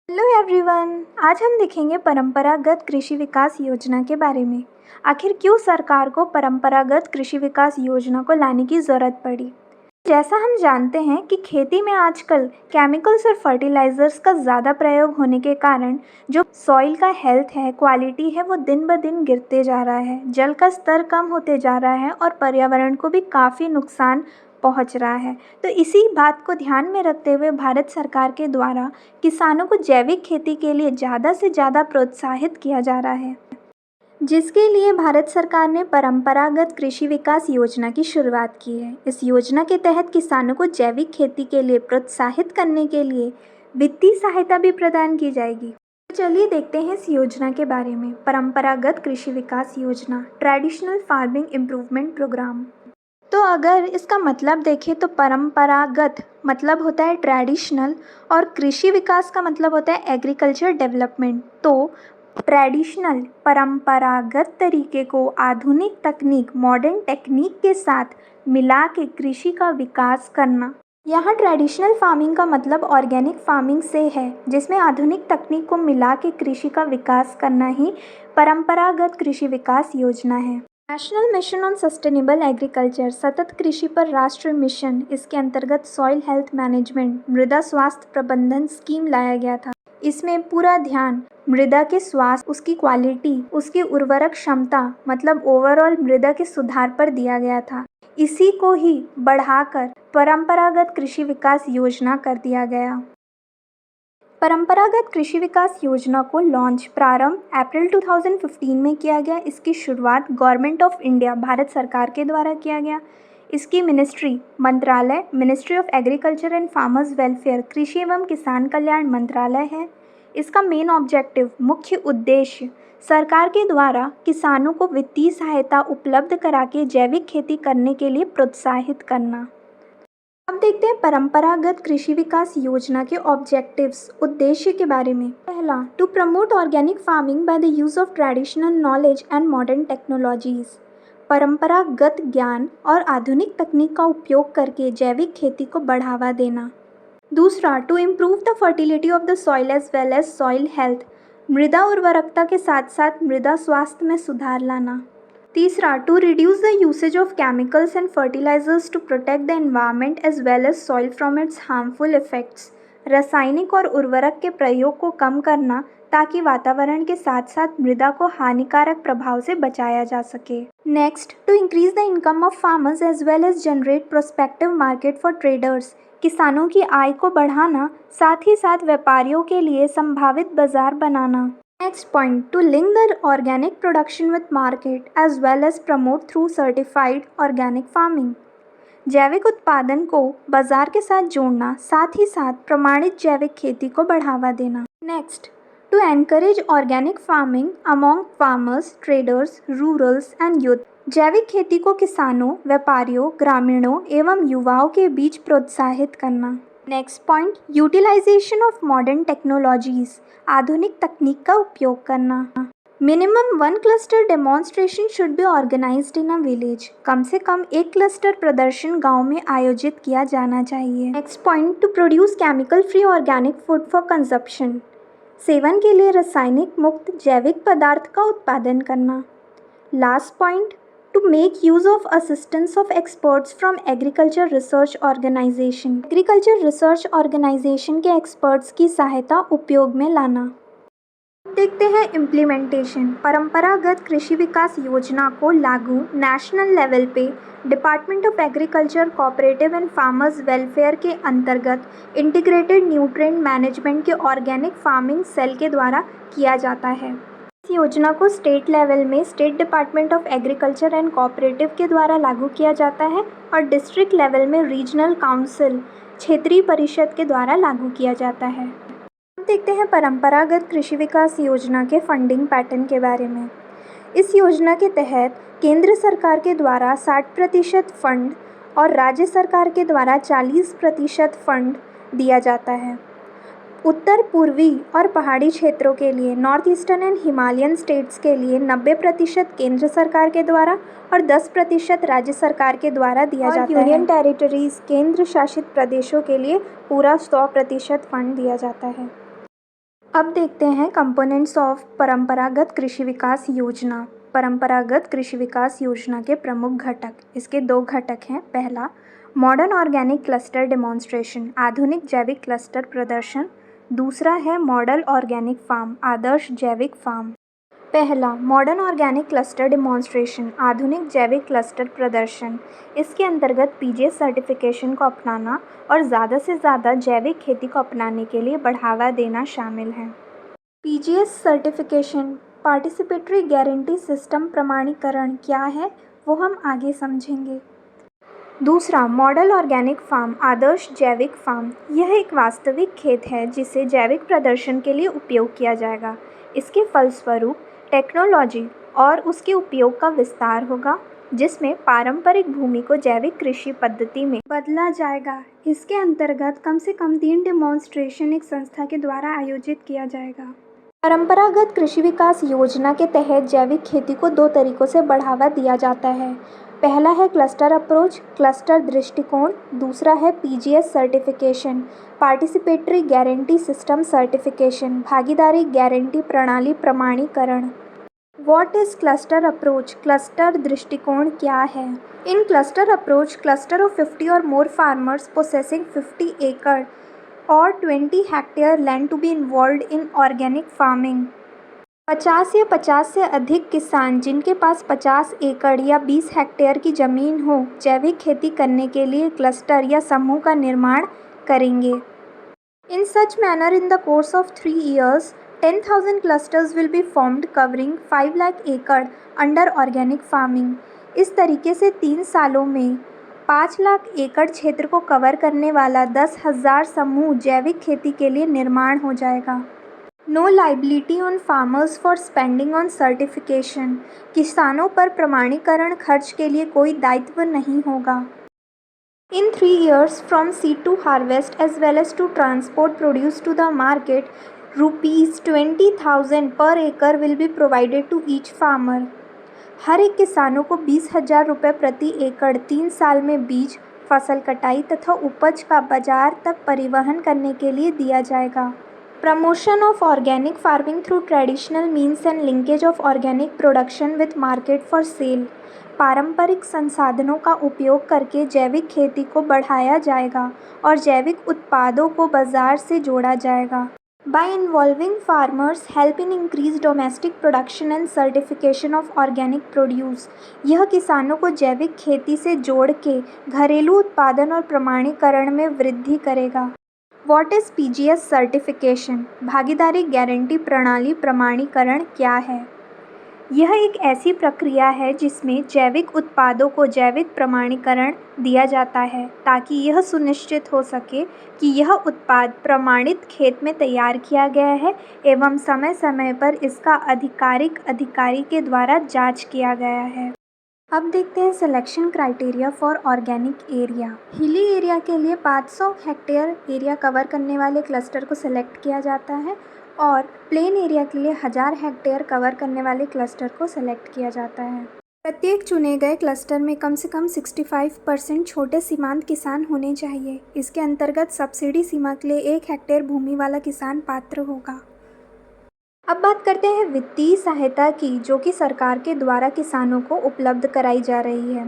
Hello everyone. आज हम देखेंगे परंपरागत कृषि विकास योजना के बारे में। आखिर क्यों सरकार को परंपरागत कृषि विकास योजना को लाने की ज़रूरत पड़ी। जैसा हम जानते हैं कि खेती में आजकल केमिकल्स और फर्टिलाइज़र्स का ज़्यादा प्रयोग होने के कारण जो सॉइल का हेल्थ है, क्वालिटी है, वो दिन ब दिन गिरते जा रहा है। जल का स्तर कम होते जा रहा है और पर्यावरण को भी काफ़ी नुकसान पहुंच रहा है। तो इसी बात को ध्यान में रखते हुए भारत सरकार के द्वारा किसानों को जैविक खेती के लिए ज़्यादा से ज़्यादा प्रोत्साहित किया जा रहा है, जिसके लिए भारत सरकार ने परंपरागत कृषि विकास योजना की शुरुआत की है। इस योजना के तहत किसानों को जैविक खेती के लिए प्रोत्साहित करने के लिए वित्तीय सहायता भी प्रदान की जाएगी। तो चलिए देखते हैं इस योजना के बारे में। परंपरागत कृषि विकास योजना, ट्रेडिशनल फार्मिंग इम्प्रूवमेंट प्रोग्राम। तो अगर इसका मतलब देखें तो परंपरागत मतलब होता है ट्रेडिशनल और कृषि विकास का मतलब होता है एग्रीकल्चर डेवलपमेंट। तो ट्रेडिशनल परंपरागत तरीके को आधुनिक तकनीक, मॉडर्न टेक्निक के साथ मिला के कृषि का विकास करना। यहाँ ट्रेडिशनल फार्मिंग का मतलब ऑर्गेनिक फार्मिंग से है, जिसमें आधुनिक तकनीक को मिला के कृषि का विकास करना ही परंपरागत कृषि विकास योजना है। National mission on sustainable agriculture, सतत कृषि पर राष्ट्रीय मिशन, इसके अंतर्गत सॉइल हेल्थ मैनेजमेंट, मृदा स्वास्थ्य प्रबंधन स्कीम लाया गया था। इसमें पूरा ध्यान मृदा के स्वास्थ्य, उसकी क्वालिटी, उसकी उर्वरक क्षमता मतलब ओवरऑल मृदा के सुधार पर दिया गया था। इसी को ही बढ़ाकर परंपरागत कृषि विकास योजना कर दिया गया। परंपरागत कृषि विकास योजना को प्रारंभ अप्रैल 2015 में किया गया। इसकी शुरुआत गवर्नमेंट ऑफ इंडिया, भारत सरकार के द्वारा किया गया। इसकी मंत्रालय ministry of agriculture and farmers welfare, कृषि एवं किसान कल्याण मंत्रालय है। इसका मेन ऑब्जेक्टिव, मुख्य उद्देश्य, सरकार के द्वारा किसानों को वित्तीय सहायता उपलब्ध करा के जैविक खेती करने के लिए प्रोत्साहित करना। अब देखते हैं परंपरागत कृषि विकास योजना के ऑब्जेक्टिव्स, उद्देश्य के बारे में। पहला, to promote organic farming by the use of traditional knowledge and modern technologies. परंपरागत ज्ञान और आधुनिक तकनीक का उपयोग करके जैविक खेती को बढ़ावा देना। दूसरा, to improve the fertility of the soil as well as soil health, मृदा उर्वरकता के साथ साथ मृदा स्वास्थ्य में सुधार लाना। तीसरा, to reduce the usage of chemicals and fertilisers to protect the environment as well as soil from its harmful effects. रासायनिक और उर्वरक के प्रयोग को कम करना ताकि वातावरण के साथ साथ मृदा को हानिकारक प्रभाव से बचाया जा सके। Next, to increase the income of farmers as well as generate prospective market for traders. किसानों की आय को बढ़ाना, साथ ही साथ व्यापारियों के लिए संभावित बाजार बनाना। Next point, to link the organic production with market as well as promote through certified organic farming. जैविक उत्पादन को बाजार के साथ जोड़ना, साथ ही साथ प्रमाणित जैविक खेती को बढ़ावा देना। Next, to encourage organic farming among farmers, traders, rurals and youth. जैविक खेती को किसानों, व्यापारियों, ग्रामीणों एवं युवाओं के बीच प्रोत्साहित करना। Next point, utilisation of modern technologies, आधुनिक तकनीक का उपयोग करना। Minimum 1 cluster demonstration should be organised in a village. कम से कम एक क्लस्टर प्रदर्शन गांव में आयोजित किया जाना चाहिए। Next point, to produce chemical free organic food for consumption, सेवन के लिए रासायनिक मुक्त जैविक पदार्थ का उत्पादन करना। Last point, to make use of assistance of experts from agriculture research organization, agriculture research organisation के एक्सपर्ट्स की सहायता उपयोग में लाना। देखते हैं इम्प्लीमेंटेशन। परंपरागत कृषि विकास योजना को लागू नेशनल लेवल पे department of agriculture, cooperative and farmers welfare के अंतर्गत इंटीग्रेटेड न्यूट्रिएंट मैनेजमेंट के ऑर्गेनिक फार्मिंग सेल के द्वारा किया जाता है। इस योजना को स्टेट लेवल में state department of agriculture and cooperative के द्वारा लागू किया जाता है और डिस्ट्रिक्ट लेवल में रीजनल काउंसिल, क्षेत्रीय परिषद के द्वारा लागू किया जाता है। अब देखते हैं परंपरागत कृषि विकास योजना के फंडिंग पैटर्न के बारे में। इस योजना के तहत केंद्र सरकार के द्वारा 60% फंड और राज्य सरकार के द्वारा 40% फंड दिया जाता है। उत्तर पूर्वी और पहाड़ी क्षेत्रों के लिए, north eastern and Himalayan states के लिए 90% केंद्र सरकार के द्वारा और 10% राज्य सरकार के द्वारा दिया जाता है। यूनियन टेरिटरीज, केंद्र शासित प्रदेशों के लिए पूरा 100% फंड दिया जाता है। अब देखते हैं कंपोनेंट्स ऑफ परंपरागत कृषि विकास योजना। परंपरागत कृषि विकास योजना के प्रमुख घटक, इसके दो घटक हैं। पहला, मॉडर्न ऑर्गेनिक क्लस्टर डेमोन्स्ट्रेशन, आधुनिक जैविक क्लस्टर प्रदर्शन। दूसरा है मॉडल ऑर्गेनिक फार्म, आदर्श जैविक फार्म। पहला, मॉडर्न ऑर्गेनिक क्लस्टर डेमोन्स्ट्रेशन, आधुनिक जैविक क्लस्टर प्रदर्शन। इसके अंतर्गत पीजीएस सर्टिफिकेशन को अपनाना और ज़्यादा से ज़्यादा जैविक खेती को अपनाने के लिए बढ़ावा देना शामिल है। PGS certification, participatory guarantee system प्रमाणीकरण क्या है वो हम आगे समझेंगे। दूसरा, मॉडल ऑर्गेनिक फार्म, आदर्श जैविक फार्म। यह एक वास्तविक खेत है जिसे जैविक प्रदर्शन के लिए उपयोग किया जाएगा। इसके फलस्वरूप टेक्नोलॉजी और उसके उपयोग का विस्तार होगा, जिसमें पारंपरिक भूमि को जैविक कृषि पद्धति में बदला जाएगा। इसके अंतर्गत कम से कम 3 डेमोन्स्ट्रेशन एक संस्था के द्वारा आयोजित किया जाएगा। परंपरागत कृषि विकास योजना के तहत जैविक खेती को 2 तरीकों से बढ़ावा दिया जाता है। पहला है क्लस्टर अप्रोच, क्लस्टर दृष्टिकोण। दूसरा है PGS certification, participatory guarantee system certification, भागीदारी गारंटी प्रणाली प्रमाणीकरण। What is cluster approach? Cluster दृष्टिकोण क्या है? In cluster approach, cluster of 50 और मोर फार्मर्स possessing 50 एकड़ और 20 hectare land to be involved in organic farming. 50 या 50 से अधिक किसान जिनके पास 50 एकड़ या 20 हेक्टेयर की ज़मीन हो, जैविक खेती करने के लिए क्लस्टर या समूह का निर्माण करेंगे। In such manner, in the course of 3 years, 10,000 clusters will be formed covering 5 lakh acre under organic farming. इस तरीके से 3 सालों में 5 लाख एकड़ क्षेत्र को कवर करने वाला 10,000 समूह जैविक खेती के लिए निर्माण हो जाएगा। No liability on farmers for spending on certification, किसानों पर प्रमाणीकरण खर्च के लिए कोई दायित्व नहीं होगा। In 3 years from seed to harvest as well as to transport produce to the market, rupees 20,000 per acre will be provided to each farmer. हर एक किसानों को 20,000 रुपये प्रति एकड़ 3 साल में बीज, फसल कटाई तथा उपज का बाजार तक परिवहन करने के लिए दिया जाएगा। Promotion of organic farming through traditional means and linkage of organic production with market for sale, पारंपरिक संसाधनों का उपयोग करके जैविक खेती को बढ़ाया जाएगा और जैविक उत्पादों को बाजार से जोड़ा जाएगा। Bye involving farmers help in increase domestic production and certification of organic produce, यह किसानों को जैविक खेती से जोड़ के घरेलू उत्पादन और प्रमाणीकरण में वृद्धि करेगा। What is PGS certification? भागीदारी गारंटी प्रणाली प्रमाणीकरण क्या है? यह एक ऐसी प्रक्रिया है जिसमें जैविक उत्पादों को जैविक प्रमाणीकरण दिया जाता है ताकि यह सुनिश्चित हो सके कि यह उत्पाद प्रमाणित खेत में तैयार किया गया है एवं समय समय पर इसका आधिकारिक अधिकारी के द्वारा जांच किया गया है। अब देखते हैं selection criteria for organic area. Hilly area के लिए 500 हेक्टेयर एरिया कवर करने वाले क्लस्टर को सिलेक्ट किया जाता है और प्लेन एरिया के लिए 1000 हेक्टेयर कवर करने वाले क्लस्टर को सिलेक्ट किया जाता है। प्रत्येक चुने गए क्लस्टर में कम से कम 65% छोटे सीमांत किसान होने चाहिए। इसके अंतर्गत सब्सिडी सीमा के लिए 1 हेक्टेयर भूमि वाला किसान पात्र होगा। अब बात करते हैं वित्तीय सहायता की, जो कि सरकार के द्वारा किसानों को उपलब्ध कराई जा रही है।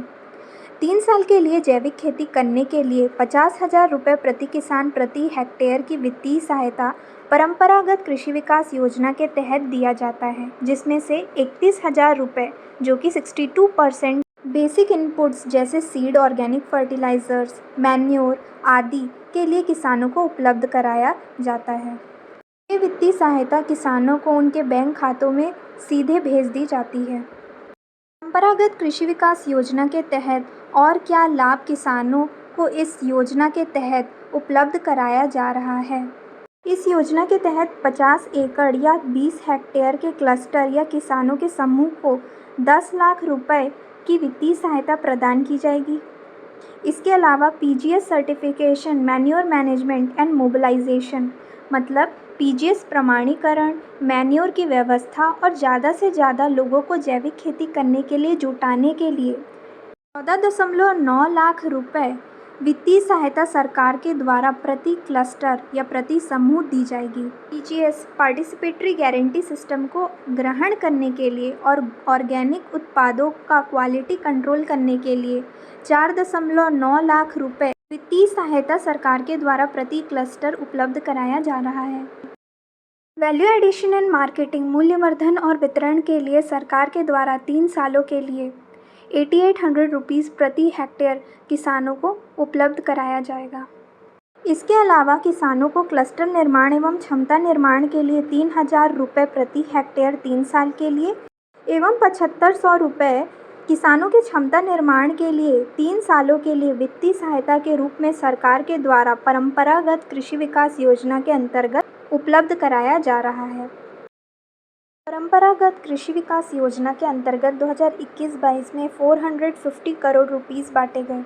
3 साल के लिए जैविक खेती करने के लिए 50,000 रुपये प्रति किसान प्रति हेक्टेयर की वित्तीय सहायता परंपरागत कृषि विकास योजना के तहत दिया जाता है, जिसमें से 31,000 रुपये, जो कि 62% बेसिक इनपुट्स जैसे सीड, ऑर्गेनिक फर्टिलाइजर्स, मैन्योर आदि के लिए किसानों को उपलब्ध कराया जाता है। ये वित्तीय सहायता किसानों को उनके बैंक खातों में सीधे भेज दी जाती है। परंपरागत कृषि विकास योजना के तहत और क्या लाभ किसानों को इस योजना के तहत उपलब्ध कराया जा रहा है? इस योजना के तहत 50 एकड़ या 20 हेक्टेयर के क्लस्टर या किसानों के समूह को 10 लाख रुपए की वित्तीय सहायता प्रदान की जाएगी। इसके अलावा PGS certification, manure management and mobilisation, मतलब पीजीएस प्रमाणीकरण, मैन्योर की व्यवस्था और ज़्यादा से ज़्यादा लोगों को जैविक खेती करने के लिए जुटाने के लिए 14.9 लाख रुपए वित्तीय सहायता सरकार के द्वारा प्रति क्लस्टर या प्रति समूह दी जाएगी। पीजीएस पार्टिसिपेटरी गारंटी सिस्टम को ग्रहण करने के लिए और ऑर्गेनिक उत्पादों का क्वालिटी कंट्रोल करने के लिए 4.9 लाख रुपए वित्तीय सहायता सरकार के द्वारा प्रति क्लस्टर उपलब्ध कराया जा रहा है। वैल्यू एडिशन एंड मार्केटिंग मूल्यवर्धन और वितरण के लिए सरकार के द्वारा 3 सालों के लिए 8800 रुपीज़ प्रति हेक्टेयर किसानों को उपलब्ध कराया जाएगा। इसके अलावा किसानों को क्लस्टर निर्माण एवं क्षमता निर्माण के लिए 3000 रुपये प्रति हेक्टेयर 3 साल के लिए एवं 7500 रुपये किसानों की क्षमता निर्माण के लिए 3 सालों के लिए वित्तीय सहायता के रूप में सरकार के द्वारा परंपरागत कृषि विकास योजना के अंतर्गत उपलब्ध कराया जा रहा है। परंपरागत कृषि विकास योजना के अंतर्गत 2021-22 में 450 करोड़ रुपीस बांटे गए।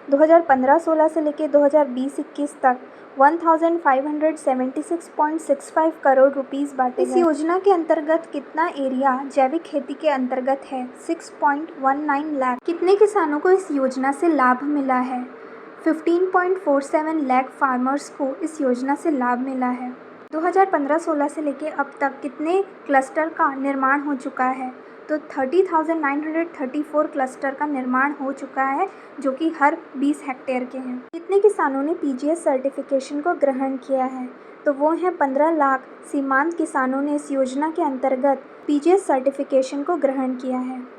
2015-16 से लेकर 2020-21 तक 1576.65 करोड़ रुपीस बांटे गए। इस योजना के अंतर्गत कितना एरिया जैविक खेती के अंतर्गत है? 6.19 लाख। कितने किसानों को इस योजना से लाभ मिला है? 15.47 लाख फार्मर्स को इस योजना से लाभ मिला है। 2015-16 से लेकर अब तक कितने क्लस्टर का निर्माण हो चुका है? तो 30,934 क्लस्टर का निर्माण हो चुका है, जो कि हर 20 हेक्टेयर के हैं। कितने किसानों ने पीजीएस सर्टिफिकेशन को ग्रहण किया है? तो वो हैं 15 लाख सीमांत किसानों ने इस योजना के अंतर्गत पीजीएस सर्टिफिकेशन को ग्रहण किया है।